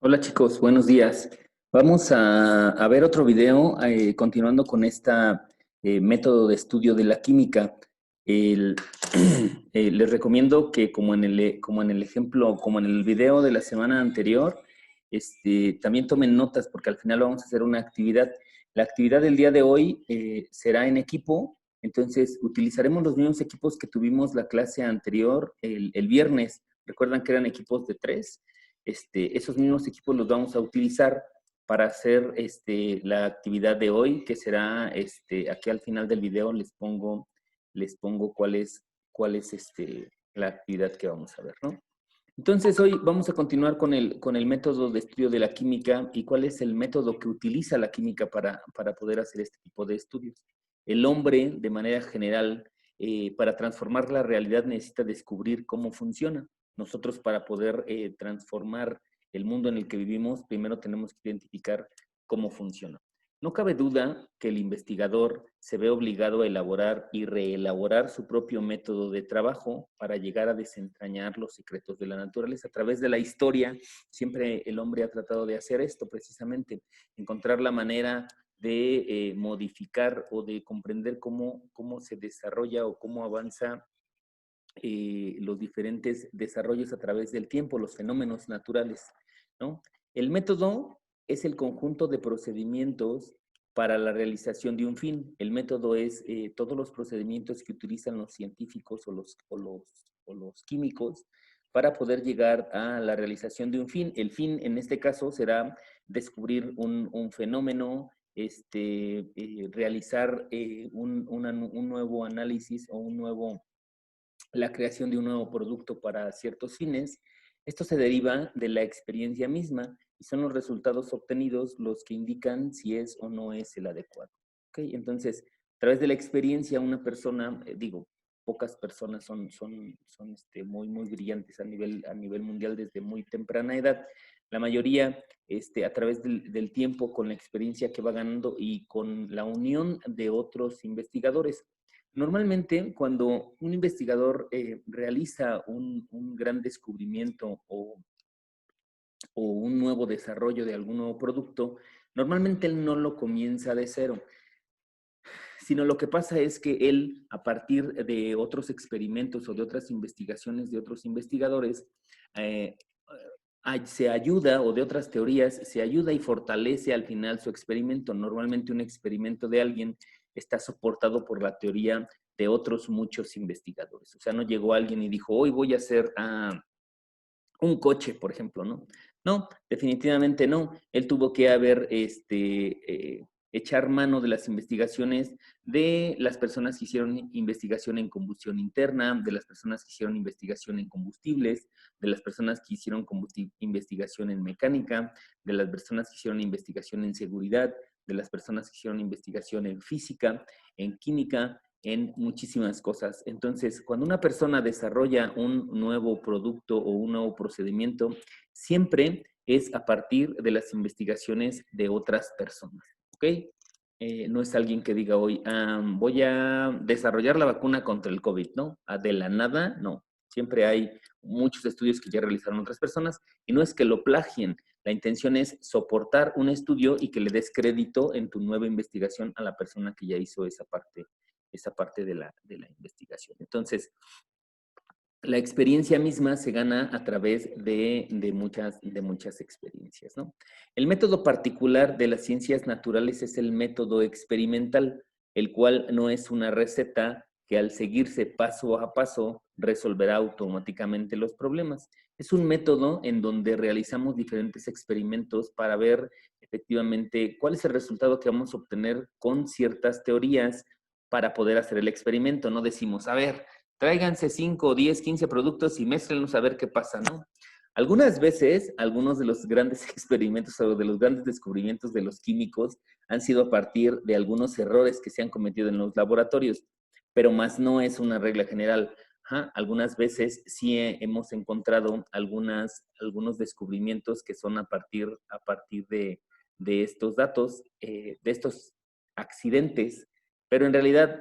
Hola chicos, buenos días. Vamos a ver otro video continuando con esta método de estudio de la química. El- Les recomiendo que como en el ejemplo, como en el video de la semana anterior, también tomen notas porque al final vamos a hacer una actividad. La actividad del día de hoy será en equipo, entonces utilizaremos los mismos equipos que tuvimos la clase anterior el viernes. Recuerdan que eran equipos de 3. Esos mismos equipos los vamos a utilizar para hacer la actividad de hoy, que será, aquí al final del video les pongo cuál es la actividad que vamos a ver, ¿no? Entonces, hoy vamos a continuar con el método de estudio de la química y cuál es el método que utiliza la química para poder hacer este tipo de estudios. El hombre, de manera general, para transformar la realidad necesita descubrir cómo funciona. Nosotros, para poder transformar el mundo en el que vivimos, primero tenemos que identificar cómo funciona. No cabe duda que el investigador se ve obligado a elaborar y reelaborar su propio método de trabajo para llegar a desentrañar los secretos de la naturaleza. A través de la historia, siempre el hombre ha tratado de hacer esto precisamente, encontrar la manera de modificar o de comprender cómo se desarrolla o cómo avanza los diferentes desarrollos a través del tiempo, los fenómenos naturales, ¿no? El método es el conjunto de procedimientos para la realización de un fin. El método es todos los procedimientos que utilizan los científicos o los químicos para poder llegar a la realización de un fin. El fin, en este caso, será descubrir un fenómeno, realizar un nuevo análisis o la creación de un nuevo producto para ciertos fines. Esto se deriva de la experiencia misma y son los resultados obtenidos los que indican si es o no es el adecuado. ¿Okay? Entonces, a través de la experiencia, una persona, pocas personas son muy, muy brillantes a nivel mundial desde muy temprana edad. La mayoría, a través del tiempo, con la experiencia que va ganando y con la unión de otros investigadores. Normalmente, cuando un investigador realiza un gran descubrimiento o un nuevo desarrollo de algún nuevo producto, normalmente él no lo comienza de cero, sino lo que pasa es que él, a partir de otros experimentos o de otras investigaciones de otros investigadores, eh, se ayuda, o de otras teorías, se ayuda y fortalece al final su experimento. Normalmente un experimento de alguien está soportado por la teoría de otros muchos investigadores. O sea, no llegó alguien y dijo, hoy voy a hacer un coche, por ejemplo, ¿no? No, definitivamente no. Él tuvo que haber echar mano de las investigaciones de las personas que hicieron investigación en combustión interna, de las personas que hicieron investigación en combustibles, de las personas que hicieron investigación en mecánica, de las personas que hicieron investigación en seguridad, de las personas que hicieron investigación en física, en química, en muchísimas cosas. Entonces, cuando una persona desarrolla un nuevo producto o un nuevo procedimiento, siempre es a partir de las investigaciones de otras personas, ¿ok? No es alguien que diga hoy, voy a desarrollar la vacuna contra el COVID, ¿no? De la nada, no. Siempre hay muchos estudios que ya realizaron otras personas y no es que lo plagien. La intención es soportar un estudio y que le des crédito en tu nueva investigación a la persona que ya hizo esa parte de la investigación. Entonces, la experiencia misma se gana a través de muchas experiencias, ¿no? El método particular de las ciencias naturales es el método experimental, el cual no es una receta que al seguirse paso a paso resolverá automáticamente los problemas. Es un método en donde realizamos diferentes experimentos para ver efectivamente cuál es el resultado que vamos a obtener con ciertas teorías para poder hacer el experimento. No decimos, a ver, tráiganse 5, 10, 15 productos y mézclenlos a ver qué pasa, ¿no? Algunas veces, algunos de los grandes experimentos o de los grandes descubrimientos de los químicos han sido a partir de algunos errores que se han cometido en los laboratorios, pero más no es una regla general. Ajá, algunas veces sí hemos encontrado algunos descubrimientos que son a partir de estos datos, de estos accidentes, pero en realidad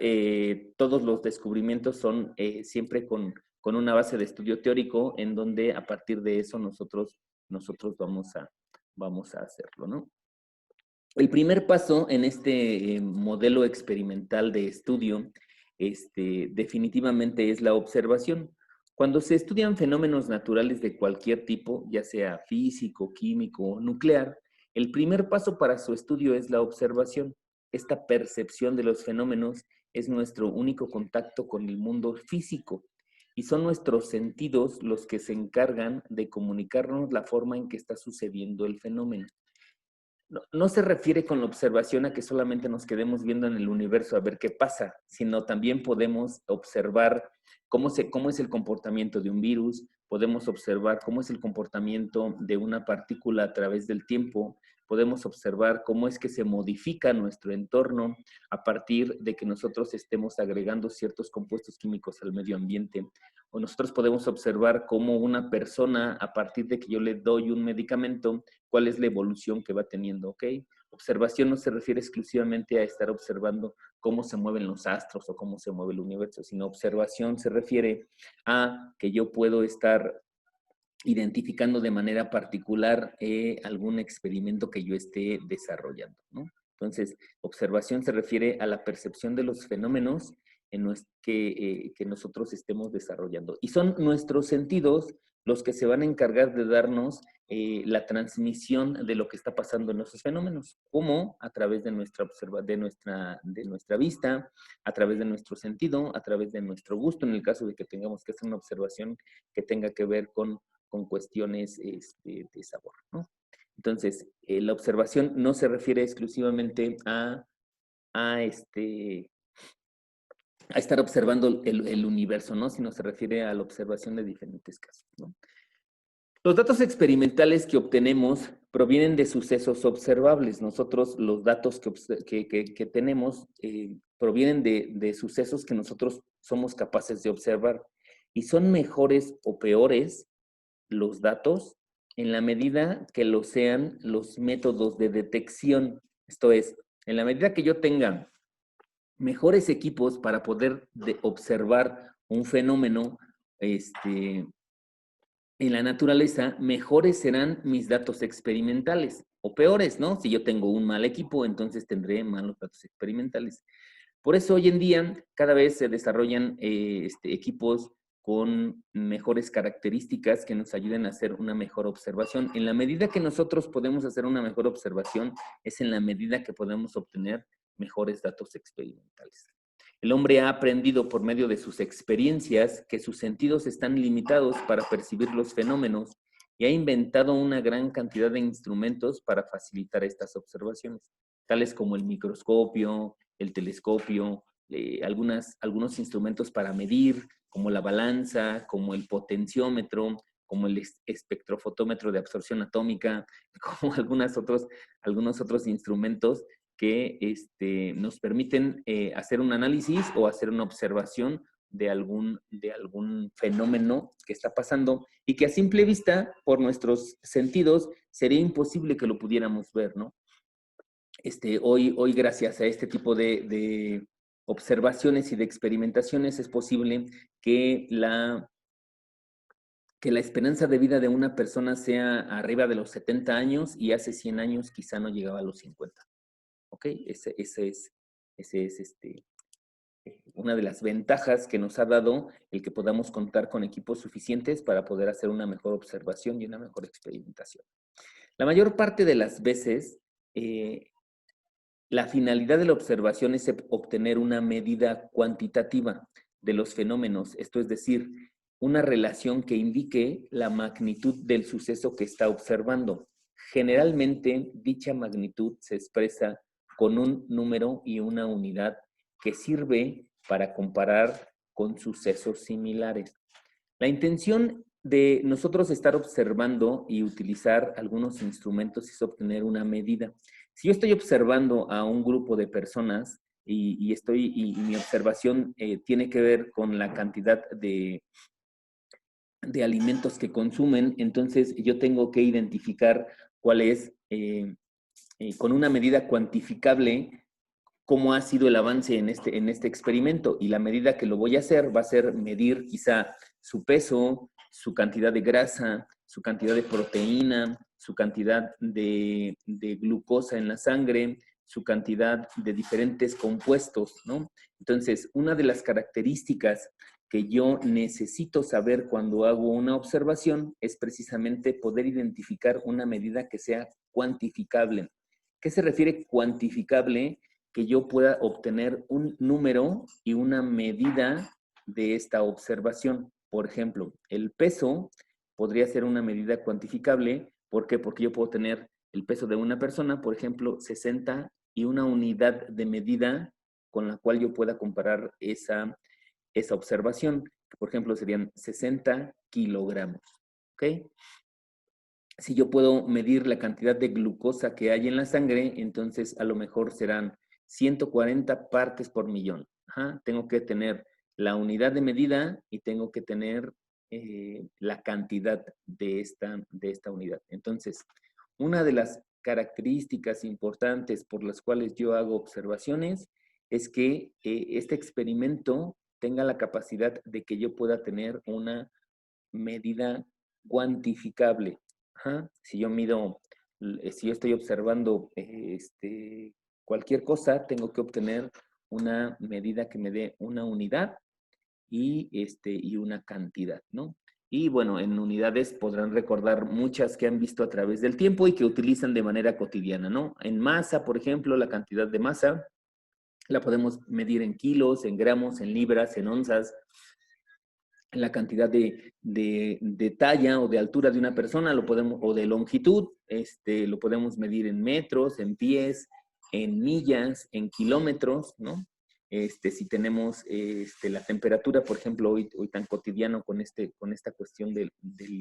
todos los descubrimientos son siempre con una base de estudio teórico en donde a partir de eso nosotros vamos vamos a hacerlo, ¿no? El primer paso en este modelo experimental de estudio definitivamente es la observación. Cuando se estudian fenómenos naturales de cualquier tipo, ya sea físico, químico o nuclear, el primer paso para su estudio es la observación. Esta percepción de los fenómenos es nuestro único contacto con el mundo físico y son nuestros sentidos los que se encargan de comunicarnos la forma en que está sucediendo el fenómeno. No se refiere con la observación a que solamente nos quedemos viendo en el universo a ver qué pasa, sino también podemos observar cómo es el comportamiento de un virus, podemos observar cómo es el comportamiento de una partícula a través del tiempo, podemos observar cómo es que se modifica nuestro entorno a partir de que nosotros estemos agregando ciertos compuestos químicos al medio ambiente. O nosotros podemos observar cómo una persona, a partir de que yo le doy un medicamento, cuál es la evolución que va teniendo, ¿ok? Observación no se refiere exclusivamente a estar observando cómo se mueven los astros o cómo se mueve el universo, sino observación se refiere a que yo puedo estar identificando de manera particular algún experimento que yo esté desarrollando, ¿no? Entonces, observación se refiere a la percepción de los fenómenos que nosotros estemos desarrollando. Y son nuestros sentidos los que se van a encargar de darnos la transmisión de lo que está pasando en esos fenómenos, como a través de nuestra vista, a través de nuestro sentido, a través de nuestro gusto, en el caso de que tengamos que hacer una observación que tenga que ver con cuestiones de sabor, ¿no? Entonces, la observación no se refiere exclusivamente a estar observando el universo, ¿no? Sino se refiere a la observación de diferentes casos, ¿no? Los datos experimentales que obtenemos provienen de sucesos observables. Nosotros, los datos que tenemos provienen de sucesos que nosotros somos capaces de observar. Y son mejores o peores los datos en la medida que lo sean los métodos de detección. Esto es, en la medida que yo tenga mejores equipos para poder observar un fenómeno en la naturaleza, mejores serán mis datos experimentales o peores, ¿no? Si yo tengo un mal equipo, entonces tendré malos datos experimentales. Por eso hoy en día cada vez se desarrollan equipos con mejores características que nos ayuden a hacer una mejor observación. En la medida que nosotros podemos hacer una mejor observación, es en la medida que podemos obtener mejores datos experimentales. El hombre ha aprendido por medio de sus experiencias que sus sentidos están limitados para percibir los fenómenos y ha inventado una gran cantidad de instrumentos para facilitar estas observaciones, tales como el microscopio, el telescopio, algunos instrumentos para medir, como la balanza, como el potenciómetro, como el espectrofotómetro de absorción atómica, como algunos otros instrumentos que nos permiten hacer un análisis o hacer una observación de algún fenómeno que está pasando y que a simple vista, por nuestros sentidos, sería imposible que lo pudiéramos ver, ¿no? Hoy gracias a este tipo de observaciones y de experimentaciones es posible que la esperanza de vida de una persona sea arriba de los 70 años y hace 100 años quizá no llegaba a los 50. ¿Ok? Ese es una de las ventajas que nos ha dado el que podamos contar con equipos suficientes para poder hacer una mejor observación y una mejor experimentación. La mayor parte de las veces, la finalidad de la observación es obtener una medida cuantitativa de los fenómenos, esto es decir, una relación que indique la magnitud del suceso que está observando. Generalmente, dicha magnitud se expresa con un número y una unidad que sirve para comparar con sucesos similares. La intención de nosotros estar observando y utilizar algunos instrumentos es obtener una medida. Si yo estoy observando a un grupo de personas y mi observación tiene que ver con la cantidad de alimentos que consumen, entonces yo tengo que identificar cuál es, con una medida cuantificable, cómo ha sido el avance en este experimento. Y la medida que lo voy a hacer va a ser medir quizá su peso, su cantidad de grasa, su cantidad de proteína, su cantidad de glucosa en la sangre, su cantidad de diferentes compuestos, ¿no? Entonces, una de las características que yo necesito saber cuando hago una observación es precisamente poder identificar una medida que sea cuantificable. ¿Qué se refiere cuantificable? Que yo pueda obtener un número y una medida de esta observación. Por ejemplo, el peso podría ser una medida cuantificable. ¿Por qué? Porque yo puedo tener el peso de una persona, por ejemplo, 60 y una unidad de medida con la cual yo pueda comparar esa observación. Por ejemplo, serían 60 kilogramos. ¿Ok? Si yo puedo medir la cantidad de glucosa que hay en la sangre, entonces a lo mejor serán 140 partes por millón. Ajá. Tengo que tener la unidad de medida y tengo que tener la cantidad de esta unidad. Entonces, una de las características importantes por las cuales yo hago observaciones es que este experimento tenga la capacidad de que yo pueda tener una medida cuantificable. Ajá. Si yo mido, si yo estoy observando cualquier cosa, tengo que obtener una medida que me dé una unidad y una cantidad, ¿no? Y bueno, en unidades podrán recordar muchas que han visto a través del tiempo y que utilizan de manera cotidiana, ¿no? En masa, por ejemplo, la cantidad de masa la podemos medir en kilos, en gramos, en libras, en onzas. La cantidad de talla o de altura de una persona o de longitud, lo podemos medir en metros, en pies, en millas, en kilómetros, ¿no? Si tenemos la temperatura, por ejemplo, hoy tan cotidiano con esta cuestión del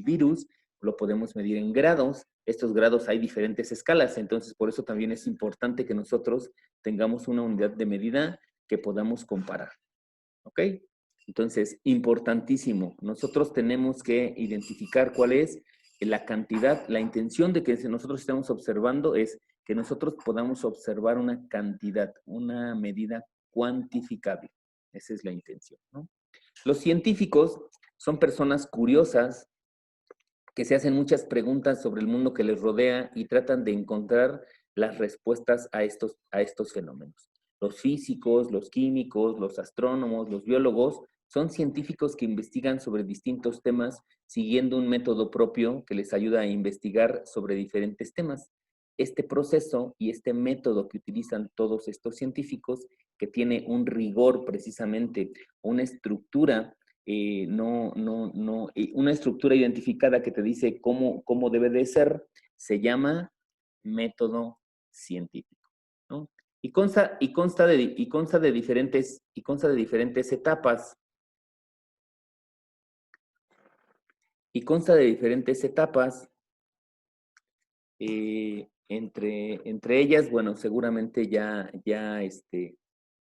virus, lo podemos medir en grados. Estos grados hay diferentes escalas, entonces por eso también es importante que nosotros tengamos una unidad de medida que podamos comparar. ¿Ok? Entonces, importantísimo. Nosotros tenemos que identificar cuál es la cantidad, la intención de que nosotros estemos observando es que nosotros podamos observar una cantidad, una medida cuantificable. Esa es la intención, ¿no? Los científicos son personas curiosas que se hacen muchas preguntas sobre el mundo que les rodea y tratan de encontrar las respuestas a estos fenómenos. Los físicos, los químicos, los astrónomos, los biólogos son científicos que investigan sobre distintos temas siguiendo un método propio que les ayuda a investigar sobre diferentes temas. Este proceso y este método que utilizan todos estos científicos, que tiene un rigor precisamente, una estructura una estructura identificada que te dice cómo debe de ser, se llama método científico, ¿no? Y consta de diferentes etapas. Y consta de diferentes etapas. Entre ellas, bueno, seguramente ya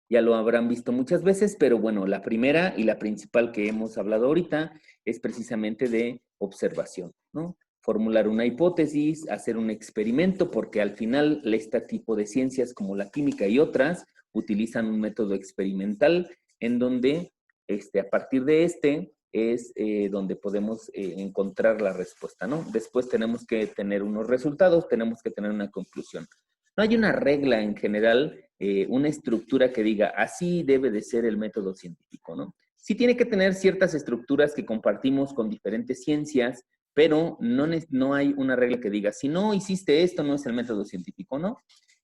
lo habrán visto muchas veces, pero bueno, la primera y la principal que hemos hablado ahorita es precisamente de observación, ¿no? Formular una hipótesis, hacer un experimento, porque al final este tipo de ciencias como la química y otras utilizan un método experimental en donde a partir de es donde podemos encontrar la respuesta, ¿no? Después tenemos que tener unos resultados, tenemos que tener una conclusión. No hay una regla en general, una estructura que diga, así debe de ser el método científico, ¿no? Sí tiene que tener ciertas estructuras que compartimos con diferentes ciencias, pero no hay una regla que diga, si no hiciste esto, no es el método científico, ¿no?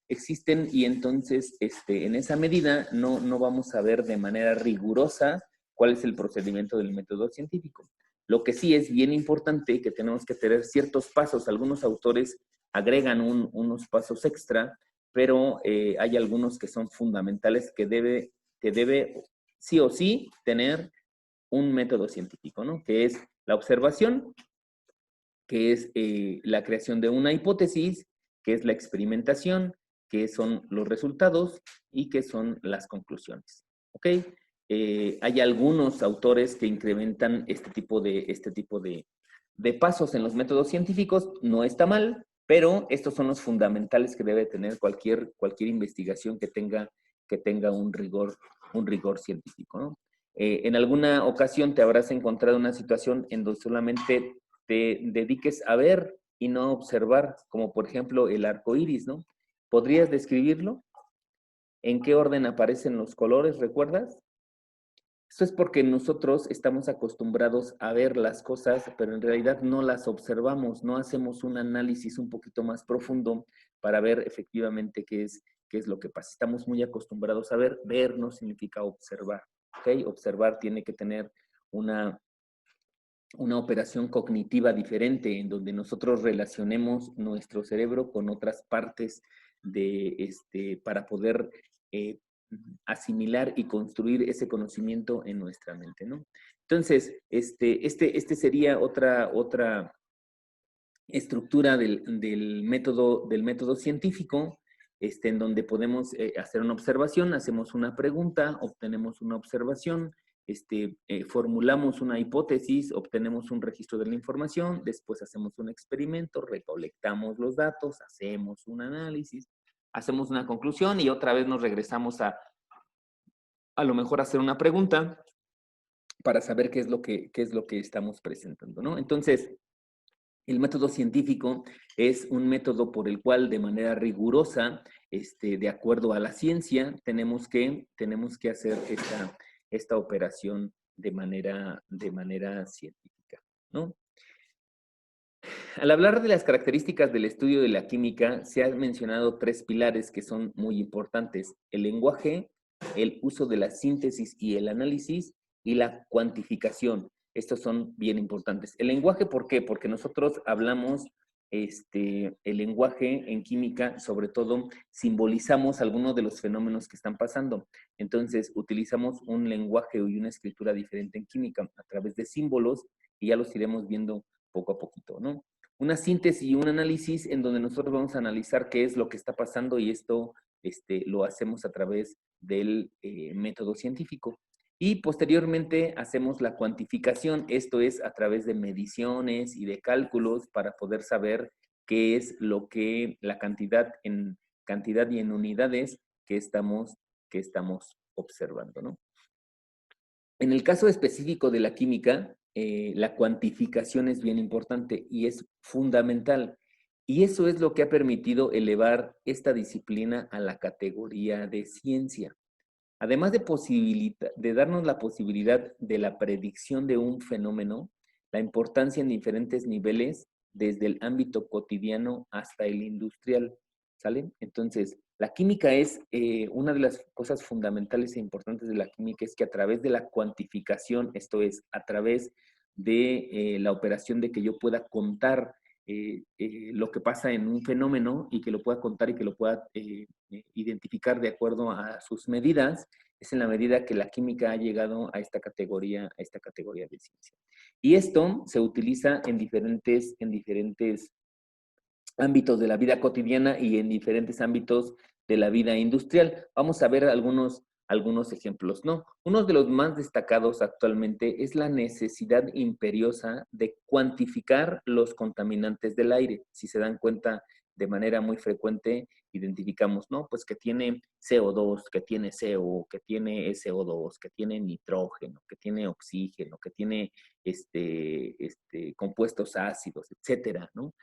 Existen y entonces en esa medida no vamos a ver de manera rigurosa cuál es el procedimiento del método científico. Lo que sí es bien importante que tenemos que tener ciertos pasos. Algunos autores agregan unos pasos extra, pero hay algunos que son fundamentales que debe sí o sí tener un método científico, ¿no? Que es la observación, que es la creación de una hipótesis, que es la experimentación, que son los resultados y que son las conclusiones. ¿Ok? Hay algunos autores que incrementan este tipo de pasos en los métodos científicos. No está mal, pero estos son los fundamentales que debe tener cualquier investigación que tenga un rigor científico, ¿no? En alguna ocasión te habrás encontrado una situación en donde solamente te dediques a ver y no a observar, como por ejemplo el arco iris, ¿no? ¿Podrías describirlo? ¿En qué orden aparecen los colores, recuerdas? Esto es porque nosotros estamos acostumbrados a ver las cosas, pero en realidad no las observamos, no hacemos un análisis un poquito más profundo para ver efectivamente qué es lo que pasa. Estamos muy acostumbrados a ver no significa observar, ¿ok? Observar tiene que tener una, una operación cognitiva diferente en donde nosotros relacionemos nuestro cerebro con otras partes para poder eh, asimilar y construir ese conocimiento en nuestra mente, ¿no? Entonces, este sería otra estructura del método científico, en donde podemos hacer una observación, hacemos una pregunta, obtenemos una observación, formulamos una hipótesis, obtenemos un registro de la información, después hacemos un experimento, recolectamos los datos, hacemos un análisis, hacemos una conclusión y otra vez nos regresamos a lo mejor hacer una pregunta para saber qué es lo que estamos presentando, ¿no? Entonces, el método científico es un método por el cual de manera rigurosa, de acuerdo a la ciencia, tenemos que hacer esta operación de manera científica, ¿no? Al hablar de las características del estudio de la química, se han mencionado tres pilares que son muy importantes: el lenguaje, el uso de la síntesis y el análisis, y la cuantificación. Estos son bien importantes. El lenguaje, ¿por qué? Porque nosotros hablamos, el lenguaje en química, sobre todo, simbolizamos algunos de los fenómenos que están pasando. Entonces, utilizamos un lenguaje y una escritura diferente en química a través de símbolos, y ya los iremos viendo poco a poquito, ¿no? Una síntesis y un análisis en donde nosotros vamos a analizar qué es lo que está pasando, y esto lo hacemos a través del método científico. Y posteriormente hacemos la cuantificación, esto es a través de mediciones y de cálculos para poder saber qué es la cantidad y en unidades que estamos observando, ¿no? En el caso específico de la química, la cuantificación es bien importante y es fundamental. Y eso es lo que ha permitido elevar esta disciplina a la categoría de ciencia. Además de darnos la posibilidad de la predicción de un fenómeno, la importancia en diferentes niveles, desde el ámbito cotidiano hasta el industrial, ¿sale? Entonces, la química es, una de las cosas fundamentales e importantes de la química es que a través de la cuantificación, esto es, a través de la operación de que yo pueda contar lo que pasa en un fenómeno, y que lo pueda contar y que lo pueda identificar de acuerdo a sus medidas, es en la medida que la química ha llegado a esta categoría de ciencia. Y esto se utiliza en diferentes ámbitos de la vida cotidiana y en diferentes ámbitos de la vida industrial. Vamos a ver algunos ejemplos, ¿no? Uno de los más destacados actualmente es la necesidad imperiosa de cuantificar los contaminantes del aire. Si se dan cuenta, de manera muy frecuente identificamos, ¿no? Pues que tiene CO2, que tiene CO, que tiene SO2, que tiene nitrógeno, que tiene oxígeno, que tiene compuestos ácidos, etcétera, ¿no?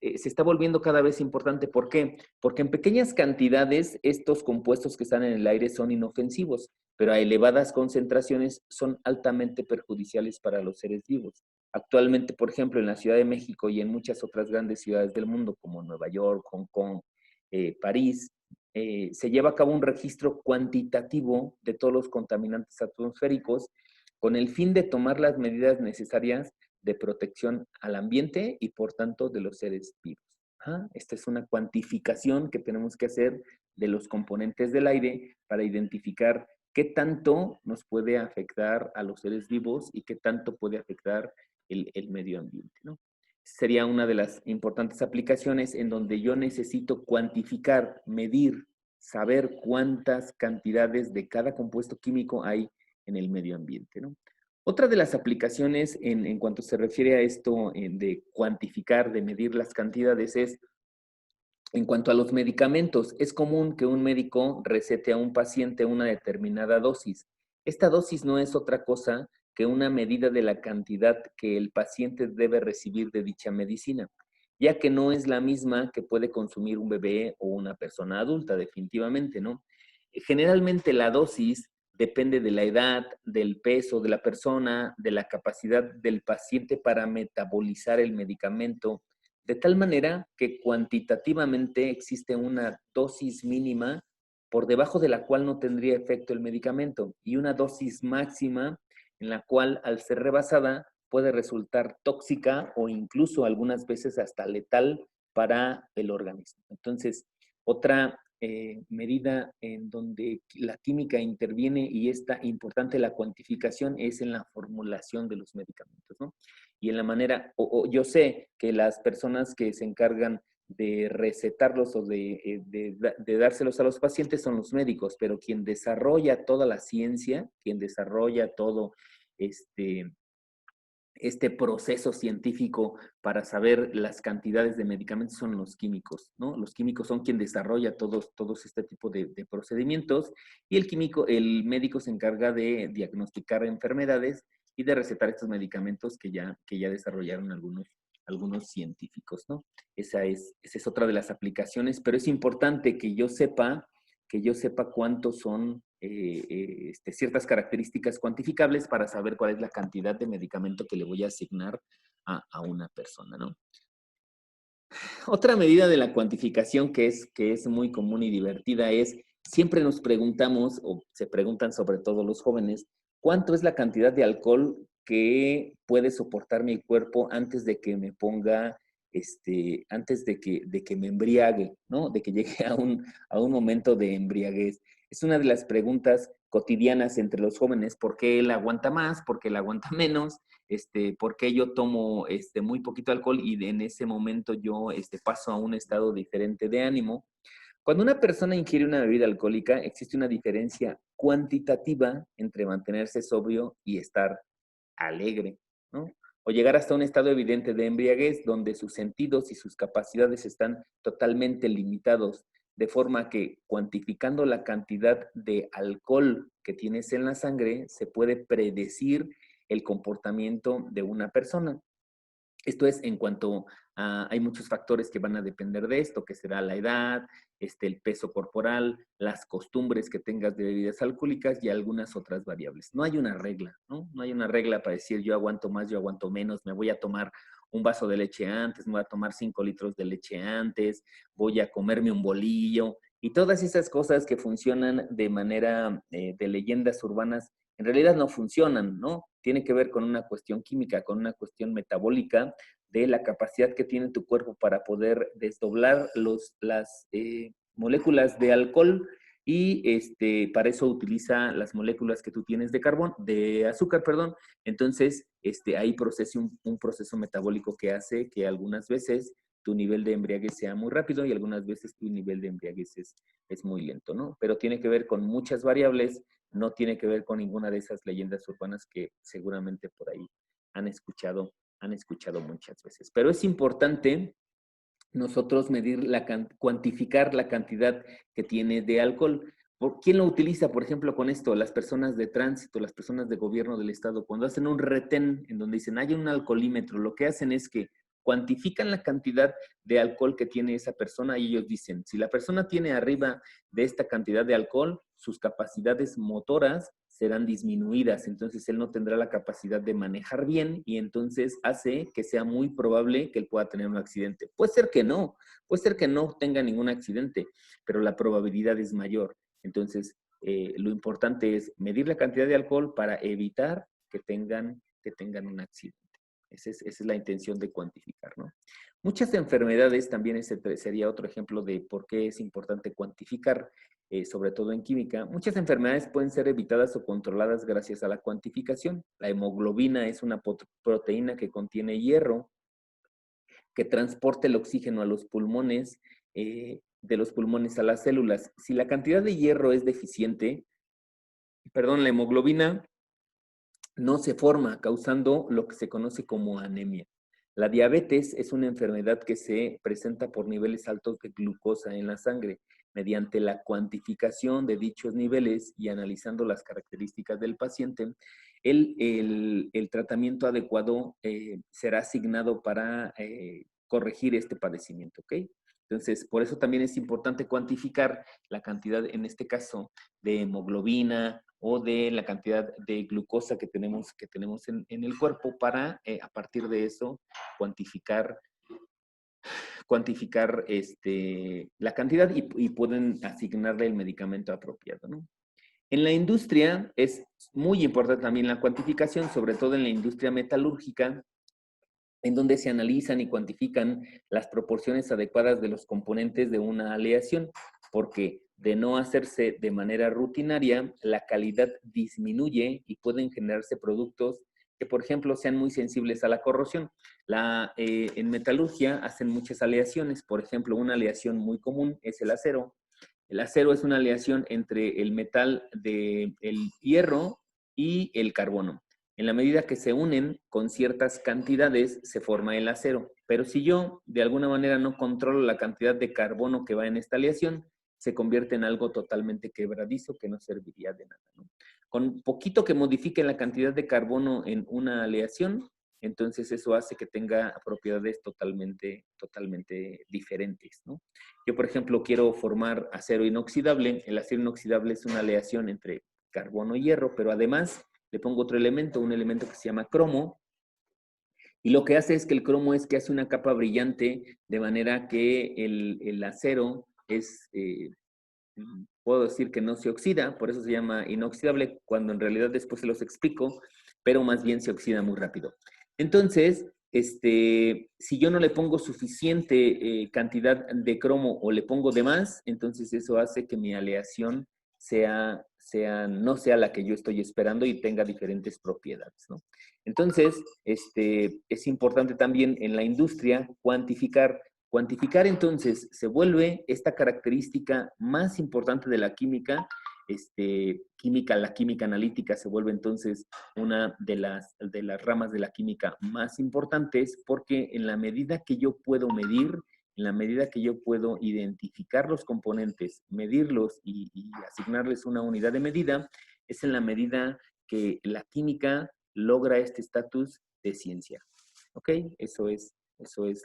Se está volviendo cada vez importante. ¿Por qué? Porque en pequeñas cantidades estos compuestos que están en el aire son inofensivos, pero a elevadas concentraciones son altamente perjudiciales para los seres vivos. Actualmente, por ejemplo, en la Ciudad de México y en muchas otras grandes ciudades del mundo, como Nueva York, Hong Kong, París, se lleva a cabo un registro cuantitativo de todos los contaminantes atmosféricos, con el fin de tomar las medidas necesarias de protección al ambiente y por tanto de los seres vivos. Esta es una cuantificación que tenemos que hacer de los componentes del aire para identificar qué tanto nos puede afectar a los seres vivos y qué tanto puede afectar el medio ambiente, ¿no? Sería una de las importantes aplicaciones en donde yo necesito cuantificar, medir, saber cuántas cantidades de cada compuesto químico hay en el medio ambiente, ¿no? Otra de las aplicaciones en cuanto se refiere a esto de cuantificar, de medir las cantidades, es en cuanto a los medicamentos. Es común que un médico recete a un paciente una determinada dosis. Esta dosis no es otra cosa que una medida de la cantidad que el paciente debe recibir de dicha medicina, ya que no es la misma que puede consumir un bebé o una persona adulta, definitivamente, ¿no? Generalmente la dosis depende de la edad, del peso de la persona, de la capacidad del paciente para metabolizar el medicamento, de tal manera que cuantitativamente existe una dosis mínima por debajo de la cual no tendría efecto el medicamento y una dosis máxima en la cual, al ser rebasada, puede resultar tóxica o incluso algunas veces hasta letal para el organismo. Entonces, otra medida en donde la química interviene y está importante la cuantificación es en la formulación de los medicamentos, ¿no? Y en la manera, yo sé que las personas que se encargan de recetarlos o de dárselos a los pacientes son los médicos, pero quien desarrolla toda la ciencia, quien desarrolla todo este proceso científico para saber las cantidades de medicamentos son los químicos, ¿no? Los químicos son quien desarrolla todos este tipo de procedimientos y el médico se encarga de diagnosticar enfermedades y de recetar estos medicamentos que ya desarrollaron algunos científicos, ¿no? Esa es otra de las aplicaciones, pero es importante que yo sepa cuántos son ciertas características cuantificables para saber cuál es la cantidad de medicamento que le voy a asignar a una persona, ¿no? Otra medida de la cuantificación que es muy común y divertida es, siempre nos preguntamos, o se preguntan sobre todo los jóvenes, ¿cuánto es la cantidad de alcohol que puede soportar mi cuerpo antes de que me ponga, antes de que me embriague, ¿no? De que llegue a un momento de embriaguez. Es una de las preguntas cotidianas entre los jóvenes, ¿por qué él aguanta más? ¿Por qué él aguanta menos? ¿Por qué yo tomo muy poquito alcohol y en ese momento yo paso a un estado diferente de ánimo? Cuando una persona ingiere una bebida alcohólica, existe una diferencia cuantitativa entre mantenerse sobrio y estar alegre, ¿no? O llegar hasta un estado evidente de embriaguez donde sus sentidos y sus capacidades están totalmente limitados, de forma que cuantificando la cantidad de alcohol que tienes en la sangre, se puede predecir el comportamiento de una persona. Esto es en cuanto hay muchos factores que van a depender de esto, que será la edad, el peso corporal, las costumbres que tengas de bebidas alcohólicas y algunas otras variables. No hay una regla, ¿no? No hay una regla para decir yo aguanto más, yo aguanto menos, me voy a tomar un vaso de leche antes, me voy a tomar 5 litros de leche antes, voy a comerme un bolillo y todas esas cosas que funcionan de manera de leyendas urbanas en realidad no funcionan, ¿no? Tiene que ver con una cuestión química, con una cuestión metabólica de la capacidad que tiene tu cuerpo para poder desdoblar las moléculas de alcohol y para eso utiliza las moléculas que tú tienes de azúcar, perdón. Entonces, hay un proceso metabólico que hace que algunas veces tu nivel de embriaguez sea muy rápido y algunas veces tu nivel de embriaguez es muy lento, ¿no? Pero tiene que ver con muchas variables, no tiene que ver con ninguna de esas leyendas urbanas que seguramente por ahí han escuchado, han escuchado muchas veces. Pero es importante nosotros cuantificar la cantidad que tiene de alcohol. ¿Quién lo utiliza, por ejemplo, con esto? Las personas de tránsito, las personas de gobierno del estado, cuando hacen un retén en donde dicen hay un alcoholímetro, lo que hacen es que cuantifican la cantidad de alcohol que tiene esa persona y ellos dicen, si la persona tiene arriba de esta cantidad de alcohol, sus capacidades motoras serán disminuidas, entonces él no tendrá la capacidad de manejar bien y entonces hace que sea muy probable que él pueda tener un accidente. Puede ser que no tenga ningún accidente, pero la probabilidad es mayor. Entonces, lo importante es medir la cantidad de alcohol para evitar que tengan un accidente. Esa es la intención de cuantificar, ¿no? Muchas enfermedades, también ese sería otro ejemplo de por qué es importante cuantificar, sobre todo en química. Muchas enfermedades pueden ser evitadas o controladas gracias a la cuantificación. La hemoglobina es una proteína que contiene hierro, que transporta el oxígeno a los pulmones, de los pulmones a las células. Si la cantidad de hierro es deficiente, la hemoglobina no se forma, causando lo que se conoce como anemia. La diabetes es una enfermedad que se presenta por niveles altos de glucosa en la sangre. mediante la cuantificación de dichos niveles y analizando las características del paciente, el tratamiento adecuado será asignado para corregir este padecimiento, ¿ok? Entonces, por eso también es importante cuantificar la cantidad, en este caso, de hemoglobina o de la cantidad de glucosa que tenemos en el cuerpo para, a partir de eso, cuantificar la cantidad y pueden asignarle el medicamento apropiado, ¿no? En la industria es muy importante también la cuantificación, sobre todo en la industria metalúrgica, en donde se analizan y cuantifican las proporciones adecuadas de los componentes de una aleación, porque de no hacerse de manera rutinaria, la calidad disminuye y pueden generarse productos que, por ejemplo, sean muy sensibles a la corrosión. En metalurgia hacen muchas aleaciones, por ejemplo, una aleación muy común es el acero. El acero es una aleación entre el metal del hierro y el carbono. En la medida que se unen con ciertas cantidades, se forma el acero. Pero si yo, de alguna manera, no controlo la cantidad de carbono que va en esta aleación, se convierte en algo totalmente quebradizo que no serviría de nada, ¿no? Con poquito que modifique la cantidad de carbono en una aleación, entonces eso hace que tenga propiedades totalmente diferentes, ¿no? Yo, por ejemplo, quiero formar acero inoxidable. El acero inoxidable es una aleación entre carbono y hierro, pero además le pongo otro elemento, un elemento que se llama cromo, y lo que hace es que el cromo es que hace una capa brillante, de manera que el acero puedo decir que no se oxida, por eso se llama inoxidable, cuando en realidad después se los explico, pero más bien se oxida muy rápido. Entonces, si yo no le pongo suficiente cantidad de cromo o le pongo de más, entonces eso hace que mi aleación no sea la que yo estoy esperando y tenga diferentes propiedades, ¿no? Entonces, es importante también en la industria cuantificar. Cuantificar entonces se vuelve esta característica más importante de la química. La química analítica se vuelve entonces una de las ramas de la química más importantes, porque en la medida que yo puedo medir, en la medida que yo puedo identificar los componentes, medirlos y asignarles una unidad de medida, es en la medida que la química logra este estatus de ciencia. ¿Ok? Eso es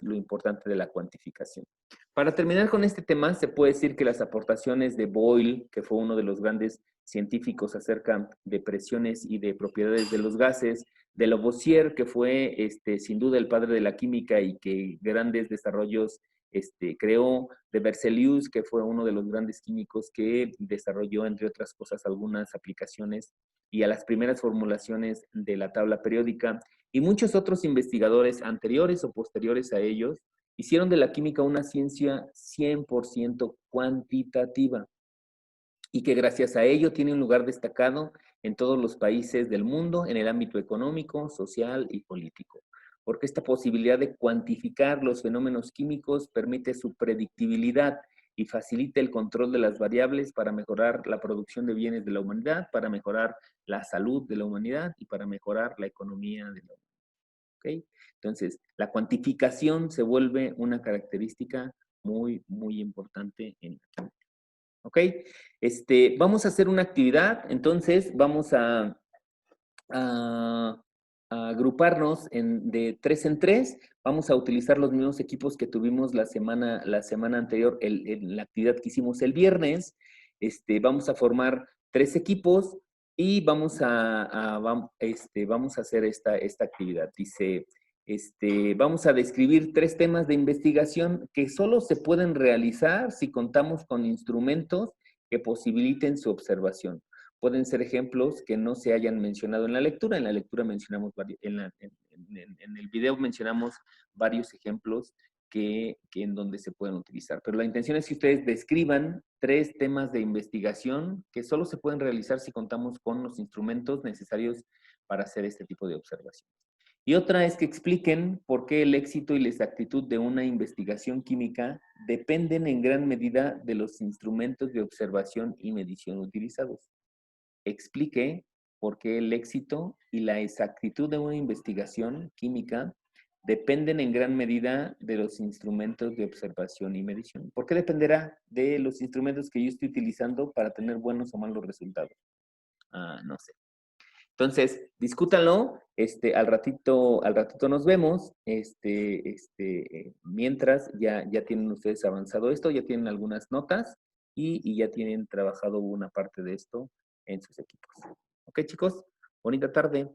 lo importante de la cuantificación. Para terminar con este tema, se puede decir que las aportaciones de Boyle, que fue uno de los grandes científicos acerca de presiones y de propiedades de los gases, de Lavoisier, que fue sin duda el padre de la química y que grandes desarrollos creó, de Berzelius, que fue uno de los grandes químicos que desarrolló, entre otras cosas, algunas aplicaciones y a las primeras formulaciones de la tabla periódica, y muchos otros investigadores anteriores o posteriores a ellos hicieron de la química una ciencia 100% cuantitativa y que gracias a ello tiene un lugar destacado en todos los países del mundo en el ámbito económico, social y político. Porque esta posibilidad de cuantificar los fenómenos químicos permite su predictibilidad y facilita el control de las variables para mejorar la producción de bienes de la humanidad, para mejorar la salud de la humanidad y para mejorar la economía de la humanidad. ¿Okay? Entonces, la cuantificación se vuelve una característica muy importante en la química. ¿Ok? Vamos a hacer una actividad, entonces vamos a agruparnos de 3 en 3. Vamos a utilizar los mismos equipos que tuvimos la semana anterior, la actividad que hicimos el viernes. Vamos a formar 3 equipos y vamos a hacer esta actividad. Dice, vamos a describir 3 temas de investigación que solo se pueden realizar si contamos con instrumentos que posibiliten su observación. Pueden ser ejemplos que no se hayan mencionado en la lectura. En la lectura mencionamos, en el video mencionamos varios ejemplos que en donde se pueden utilizar. Pero la intención es que ustedes describan 3 temas de investigación que solo se pueden realizar si contamos con los instrumentos necesarios para hacer este tipo de observaciones. Y otra es que expliquen por qué el éxito y la exactitud de una investigación química dependen en gran medida de los instrumentos de observación y medición utilizados. Explique por qué el éxito y la exactitud de una investigación química dependen en gran medida de los instrumentos de observación y medición. ¿Por qué dependerá de los instrumentos que yo estoy utilizando para tener buenos o malos resultados? No sé. Entonces, discútanlo, al ratito nos vemos, mientras ya tienen ustedes avanzado esto, ya tienen algunas notas y ya tienen trabajado una parte de esto en sus equipos. Ok, chicos, bonita tarde.